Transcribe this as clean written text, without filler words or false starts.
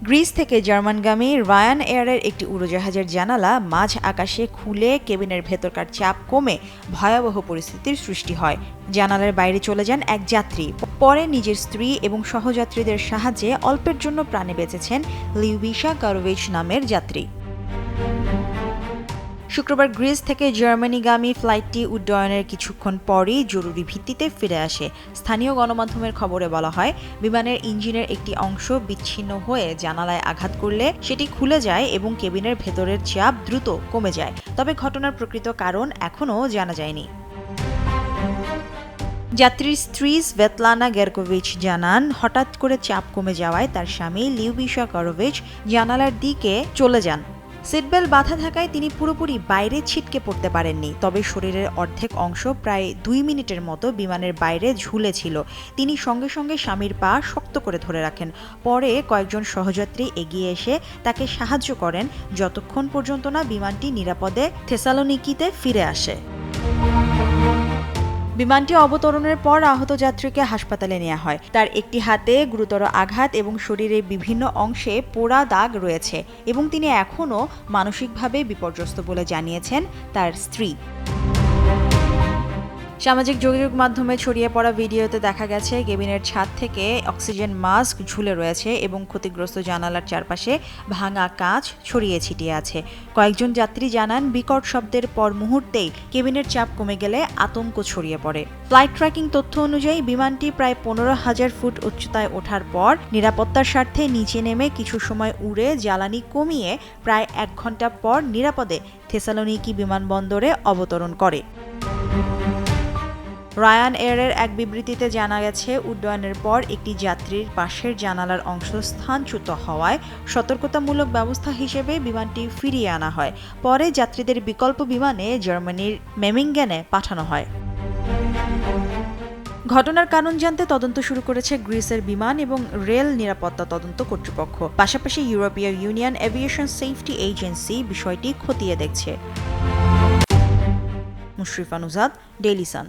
Greece থেকে জার্মানগামী Ryan এয়ারের একটি উড়োজাহাজের জানালা মাঝ আকাশে খুলে কেবিনের ভেতরকার চাপ কমে ভয়াবহ পরিস্থিতির সৃষ্টি হয়। জানালার বাইরে চলে যান এক যাত্রী। পরে নিজের স্ত্রী এবং সহযাত্রীদের সাহায্যে অল্পের জন্য প্রাণে বেঁচেছেন লিউবিশা গারোভিচ নামের যাত্রী। শুক্রবার গ্রিস থেকে জার্মানিগামী ফ্লাইটটি উড্ডয়নের কিছুক্ষণ পরই জরুরি ভিত্তিতে ফিরে আসে। স্থানীয় গণমাধ্যমের খবরে বলা হয়, বিমানের ইঞ্জিনের একটি অংশ বিচ্ছিন্ন হয়ে জানালায় আঘাত করলে সেটি খুলে যায় এবং কেবিনের ভেতরের চাপ দ্রুত কমে যায়। তবে ঘটনার প্রকৃত কারণ এখনও জানা যায়নি। যাত্রীর স্ত্রী স্ভেতলানা গেরকোভিচ জানান, হঠাৎ করে চাপ কমে যাওয়ায় তার স্বামী লিউবিশা গারোভিচ জানালার দিকে চলে যান। সিটবেল্ট বাধা থাকায় তিনি পুরোপুরি বাইরে ছিটকে পড়তে পারেননি। তবে শরীরের অর্ধেক অংশ প্রায় 2 মিনিটের মতো বিমানের বাইরে ঝুলে ছিল। তিনি সঙ্গে সঙ্গে স্বামীর পা শক্ত করে ধরে রাখেন। পরে কয়েকজন সহযাত্রী এগিয়ে এসে তাকে সাহায্য করেন, যতক্ষণ পর্যন্ত না বিমানটি নিরাপদে থেসালোনিকিতে ফিরে আসে। বিমানটি অবতরণের পর আহত যাত্রীকে হাসপাতালে নেওয়া হয়। তার একটি হাতে গুরুতর আঘাত এবং শরীরের বিভিন্ন অংশে পোড়া দাগ রয়েছে এবং তিনি এখনও মানসিকভাবে বিপর্যস্ত বলে জানিয়েছেন তার স্ত্রী। সামাজিক যোগাযোগ মাধ্যমে ছড়িয়ে পড়া ভিডিওতে দেখা গেছে কেবিনের ছাদ থেকে অক্সিজেন মাস্ক ঝুলে রয়েছে এবং ক্ষতিগ্রস্ত জানালার চারপাশে ভাঙা কাঁচ ছড়িয়ে ছিটিয়ে আছে। কয়েকজন যাত্রী জানান, বিকট শব্দের পর মুহূর্তেই কেবিনের চাপ কমে গেলে আতঙ্ক ছড়িয়ে পড়ে। ফ্লাইট ট্র্যাকিং তথ্য অনুযায়ী বিমানটি প্রায় 15,000 ফুট উচ্চতায় ওঠার পর নিরাপত্তার স্বার্থে নিচে নেমে কিছু সময় উড়ে জ্বালানি কমিয়ে প্রায় 1 ঘন্টা পর নিরাপদে থেসালোনিকি বিমানবন্দরে অবতরণ করে। রায়ান এয়ারের এক বিবৃতিতে জানা গেছে, উড্ডয়নের পর একটি যাত্রীর পাশের জানালার অংশ স্থানচ্যুত হওয়ায় সতর্কতামূলক ব্যবস্থা হিসেবে বিমানটি ফিরিয়ে আনা হয়। পরে যাত্রীদের বিকল্প বিমানে জার্মানির মেমিঙ্গেনে পাঠানো হয়। ঘটনার কারণ জানতে তদন্ত শুরু করেছে গ্রিসের বিমান এবং রেল নিরাপত্তা তদন্ত কর্তৃপক্ষ। পাশাপাশি ইউরোপীয় ইউনিয়ন এভিয়েশন সেফটি এজেন্সি বিষয়টি খতিয়ে দেখছে। Mushrifa নুজাদ, Daily Sun.